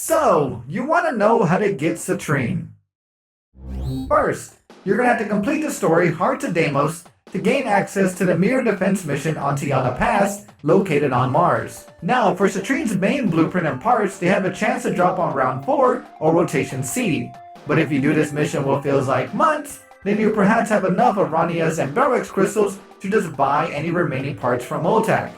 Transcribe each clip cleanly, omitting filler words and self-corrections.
So, you want to know how to get Citrine. First, you're going to have to complete the story Heart to Deimos to gain access to the Mirror Defense mission on Tiana Pass, located on Mars. Now, for Citrine's main blueprint and parts, they have a chance to drop on round 4 or rotation C. But if you do this mission what feels like months, then you perhaps have enough of Rania's and Belric's crystals to just buy any remaining parts from Otak.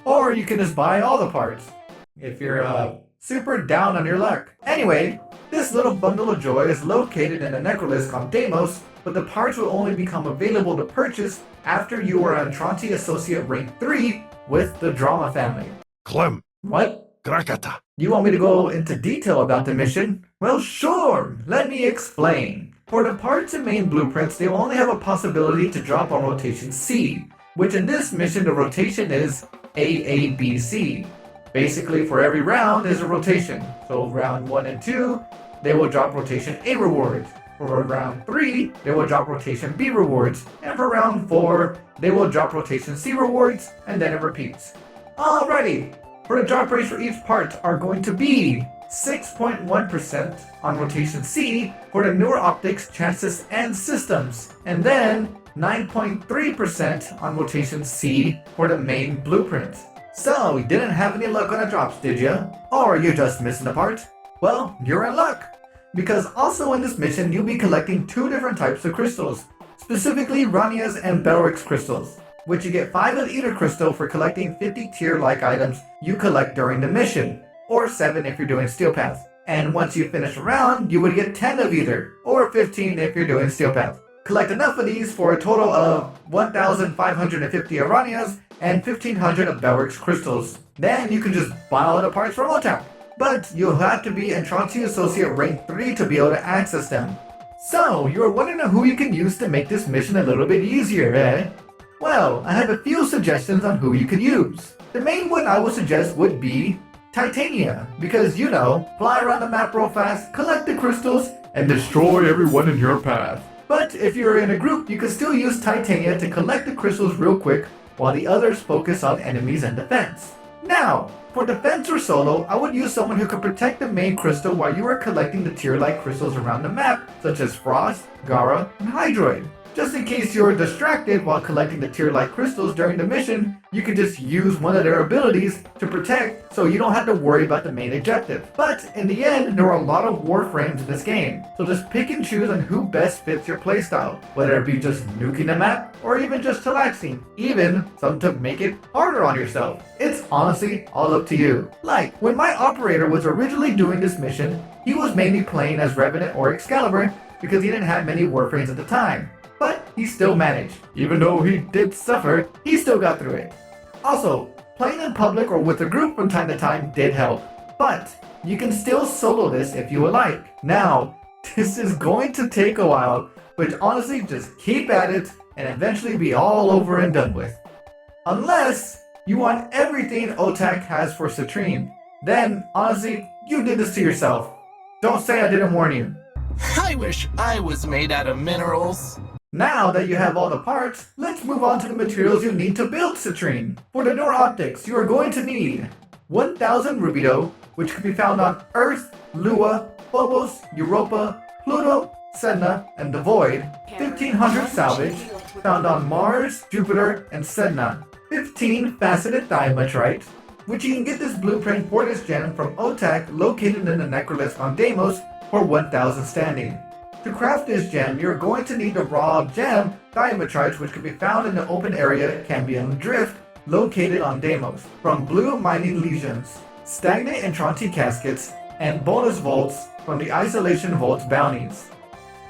Or you can just buy all the parts, if you're super down on your luck. Anyway, this little bundle of joy is located in the Necrolisk on Deimos, but the parts will only become available to purchase after you are Entranti Associate Rank 3 with the Drama family. Clem. What? Krakata. You want me to go into detail about the mission? Well, sure, let me explain. For the parts and main blueprints, they will only have a possibility to drop on rotation C, which in this mission the rotation is AABC. Basically, for every round is a rotation. So round 1 and 2, they will drop rotation A rewards. For round 3, they will drop rotation B rewards. And for round 4, they will drop rotation C rewards, and then it repeats. Alrighty, for the drop rates for each part are going to be 6.1% on rotation C for the Neuroptics, chances, and systems, and then 9.3% on rotation C for the main blueprint. So, you didn't have any luck on the drops, did you? Or you're just missing a part? Well, you're in luck! Because also in this mission, you'll be collecting 2 different types of crystals, specifically Rania's and Belric's crystals, which you get 5 of either crystal for collecting 50 tier-like items you collect during the mission, or 7 if you're doing Steel Path. And once you finish a round, you would get 10 of either, or 15 if you're doing Steel Path. Collect enough of these for a total of 1,550 of Rania's and 1,500 of Belric's crystals. Then you can just buy all the parts from Otak. But you'll have to be Entranti Associate Rank 3 to be able to access them. So, you're wondering who you can use to make this mission a little bit easier, eh? Well, I have a few suggestions on who you could use. The main one I would suggest would be Titania, because you know, fly around the map real fast, collect the crystals, and destroy everyone in your path. But if you're in a group, you can still use Titania to collect the crystals real quick while the others focus on enemies and defense. Now, for defense or solo, I would use someone who could protect the main crystal while you are collecting the tier-like crystals around the map, such as Frost, Gara, and Hydroid. Just in case you're distracted while collecting the tier-like crystals during the mission, you can just use one of their abilities to protect so you don't have to worry about the main objective. But in the end, there are a lot of warframes in this game, so just pick and choose on who best fits your playstyle, whether it be just nuking the map or even just chillaxing, even some to make it harder on yourself. It's honestly all up to you. Like, when my operator was originally doing this mission, he was mainly playing as Revenant or Excalibur because he didn't have many warframes at the time. But he still managed. Even though he did suffer, he still got through it. Also, playing in public or with a group from time to time did help. But you can still solo this if you would like. Now, this is going to take a while, but honestly just keep at it and eventually be all over and done with. Unless you want everything Otak has for Citrine. Then, honestly, you did this to yourself. Don't say I didn't warn you. I wish I was made out of minerals. Now that you have all the parts, let's move on to the materials you need to build Citrine. For the Neuroptics, you are going to need 1,000 rubido, which can be found on Earth, Lua, Phobos, Europa, Pluto, Sedna, and the Void. 1,500 salvage, found on Mars, Jupiter, and Sedna. 15 Faceted Tiametrite, which you can get this blueprint for this gem from Otak located in the Necrolisk on Deimos for 1,000 standing. To craft this gem, you're going to need the raw gem Tiametrites, which can be found in the open area Cambion Drift, located on Deimos, from blue mining lesions, stagnant Entranti caskets, and bonus vaults from the Isolation Vault bounties.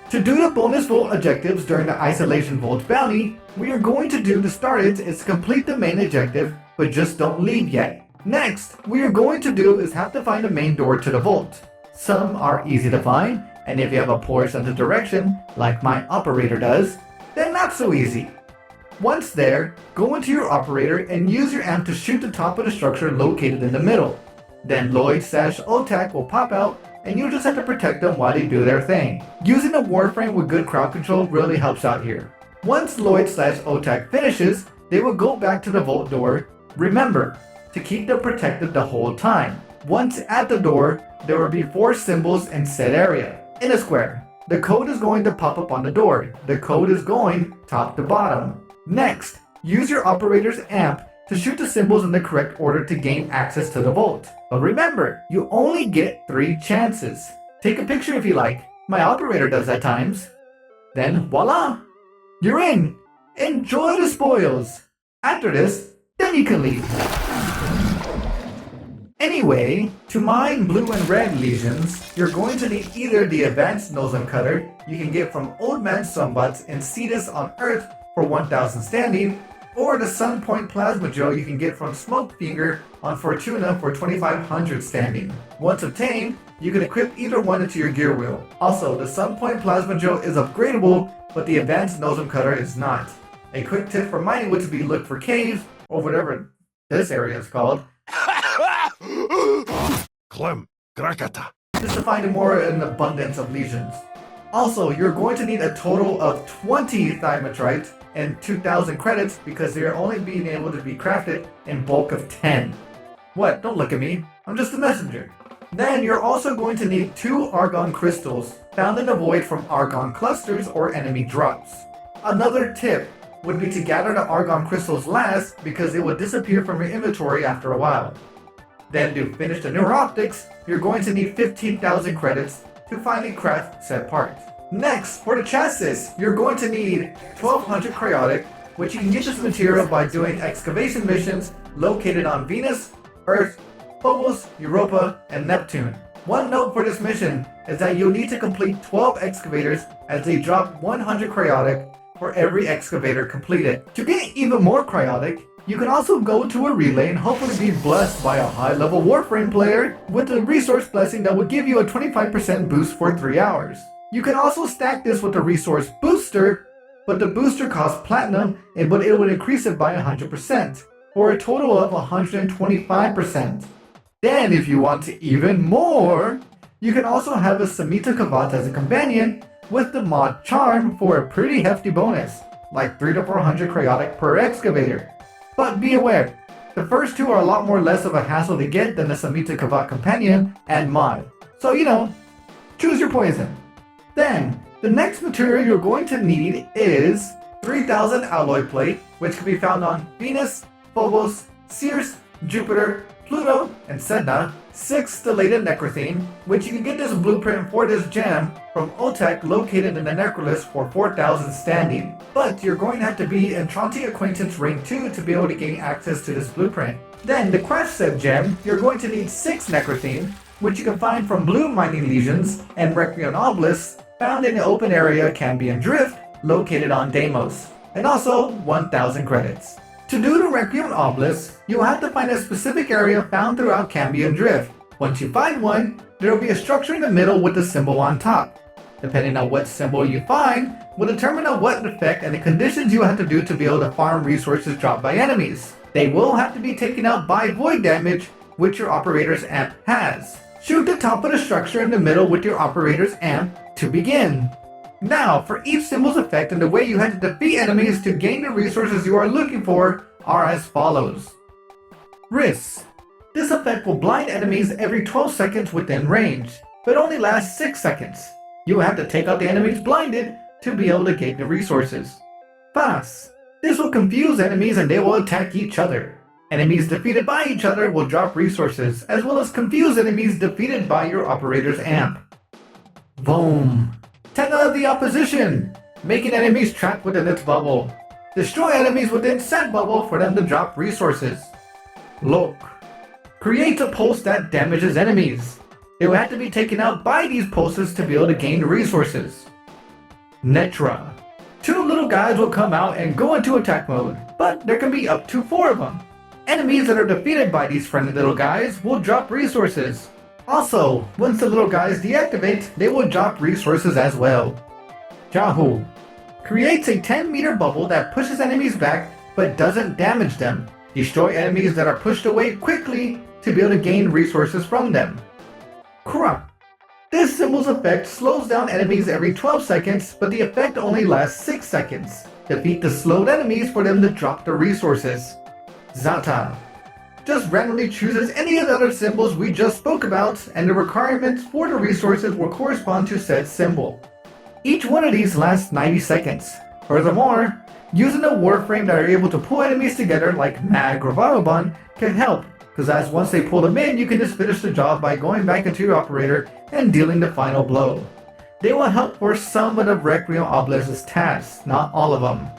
To do the bonus vault objectives during the Isolation Vault bounty, what you're going to do to start it is complete the main objective, but just don't leave yet. Next, what you're going to do is have to find the main door to the vault. Some are easy to find, and if you have a poor sense of direction, like my operator does, then not so easy. Once there, go into your operator and use your amp to shoot the top of the structure located in the middle. Then Lloyd/Otak will pop out, and you'll just have to protect them while they do their thing. Using a warframe with good crowd control really helps out here. Once Lloyd/Otak finishes, they will go back to the vault door. Remember to keep them protected the whole time. Once at the door, there will be 4 symbols in said area, in a square. The code is going to pop up on the door. The code is going top to bottom. Next, use your operator's amp to shoot the symbols in the correct order to gain access to the vault. But remember, you only get 3 chances. Take a picture if you like. My operator does at times. Then voila! You're in! Enjoy the spoils! After this, then you can leave. Anyway, to mine blue and red lesions, you're going to need either the advanced nosem cutter you can get from Old Man Sunbutts and Cetus on Earth for 1000 standing, or the Sunpoint Plasma Gel you can get from Smokefinger on Fortuna for 2500 standing. Once obtained, you can equip either one into your gear wheel. Also, the Sunpoint Plasma Gel is upgradable, but the advanced nosem cutter is not. A quick tip for mining would be look for caves, or whatever this area is called, Clem, Krakata. just to find more an abundance of lesions. Also, you're going to need a total of 20 Tiametrite and 2000 credits because they are only being able to be crafted in bulk of 10. What? Don't look at me. I'm just a messenger. Then you're also going to need 2 argon crystals found in the void from argon clusters or enemy drops. Another tip would be to gather the argon crystals last because it would disappear from your inventory after a while. Then to finish the Neuroptics, you're going to need 15,000 credits to finally craft said part. Next, for the chassis, you're going to need 1200 Cryotic, which you can get this material by doing excavation missions located on Venus, Earth, Phobos, Europa, and Neptune. One note for this mission is that you'll need to complete 12 excavators as they drop 100 Cryotic for every excavator completed. To get even more Cryotic, you can also go to a relay and hopefully be blessed by a high-level Warframe player with a resource blessing that will give you a 25% boost for 3 hours. You can also stack this with a resource booster, but the booster costs platinum, but it would increase it by 100%, for a total of 125%. Then if you want even more, you can also have a Samita Kavat as a companion with the mod Charm for a pretty hefty bonus, like 300 to 400 Cryotic per excavator. But be aware, the first 2 are a lot more less of a hassle to get than the Samita Kavat companion and mod. So choose your poison. Then, the next material you're going to need is 3000 alloy plate, which can be found on Venus, Phobos, Circe, Jupiter, Pluto, and Sedna. 6 Stellated Necrathene, which you can get this blueprint for this gem from Otak Located in the Necrolis for 4000 standing. But you're going to have to be in Tronti Acquaintance Rank 2 to be able to gain access to this blueprint. Then, to craft said gem, you're going to need 6 Necrathene, which you can find from blue mining lesions and Requiem Obelisks found in the open area Cambion Drift located on Deimos, and also 1000 credits. To do the Requiem Obelisk, you'll have to find a specific area found throughout Cambion Drift. Once you find one, there will be a structure in the middle with a symbol on top. Depending on what symbol you find, will determine on what effect and the conditions you have to do to be able to farm resources dropped by enemies. They will have to be taken out by void damage, which your operator's amp has. Shoot the top of the structure in the middle with your operator's amp to begin. Now, for each symbol's effect and the way you have to defeat enemies to gain the resources you are looking for are as follows. Risks. This effect will blind enemies every 12 seconds within range, but only lasts 6 seconds. You will have to take out the enemies blinded to be able to gain the resources. Fass. This will confuse enemies and they will attack each other. Enemies defeated by each other will drop resources, as well as confuse enemies defeated by your operator's amp. Vome. Tenno of the opposition, making enemies trapped within its bubble. Destroy enemies within said bubble for them to drop resources. Lohk. Creates a pulse that damages enemies. They will have to be taken out by these pulses to be able to gain the resources. Netra. 2 little guys will come out and go into attack mode, but there can be up to 4 of them. Enemies that are defeated by these friendly little guys will drop resources. Also, once the little guys deactivate, they will drop resources as well. Jahu. Creates a 10-meter bubble that pushes enemies back but doesn't damage them. Destroy enemies that are pushed away quickly to be able to gain resources from them. Khra. This symbol's effect slows down enemies every 12 seconds, but the effect only lasts 6 seconds. Defeat the slowed enemies for them to drop the resources. Xata. just randomly chooses any of the other symbols we just spoke about, and the requirements for the resources will correspond to said symbol. Each one of these lasts 90 seconds. Furthermore, using a warframe that are able to pull enemies together like Mag or Vagabond can help, because as once they pull them in, you can just finish the job by going back into your operator and dealing the final blow. They will help for some of the Requiem Obelisks tasks, not all of them.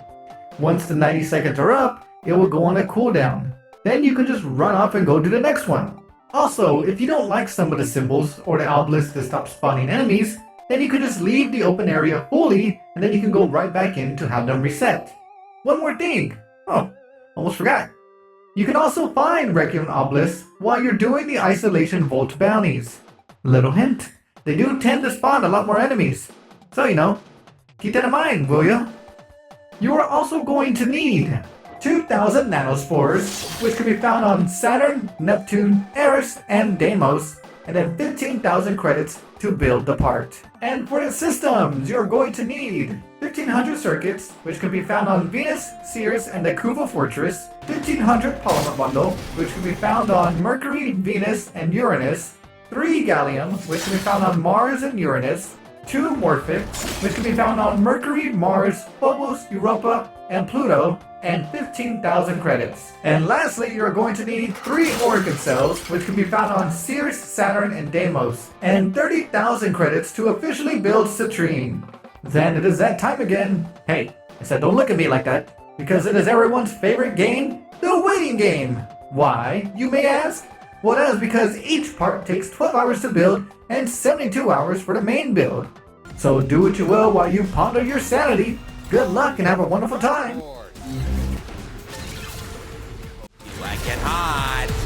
Once the 90 seconds are up, it will go on a cooldown. Then you can just run off and go do the next one. Also, if you don't like some of the symbols or the obelisks to stop spawning enemies, then you can just leave the open area fully and then you can go right back in to have them reset. One more thing. Oh, almost forgot. You can also find Requiem Obelisks while you're doing the Isolation Vault bounties. Little hint, they do tend to spawn a lot more enemies. So, keep that in mind, will ya? You are also going to need 2,000 nanospores, which can be found on Saturn, Neptune, Eris, and Deimos, and then 15,000 credits to build the part. And for the systems, you're going to need 1,500 circuits, which can be found on Venus, Ceres, and the Kuva Fortress, 1,500 polymer bundle, which can be found on Mercury, Venus, and Uranus, 3 gallium, which can be found on Mars and Uranus, 2 morphics, which can be found on Mercury, Mars, Phobos, Europa, and Pluto, and 15,000 credits. And lastly, you're going to need 3 organ cells, which can be found on Ceres, Saturn, and Deimos, and 30,000 credits to officially build Citrine. Then it is that time again. Hey, I said don't look at me like that, because it is everyone's favorite game, the waiting game. Why, you may ask? Well, that is because each part takes 12 hours to build and 72 hours for the main build. So do what you will while you ponder your sanity. Good luck and have a wonderful time. You like it hot.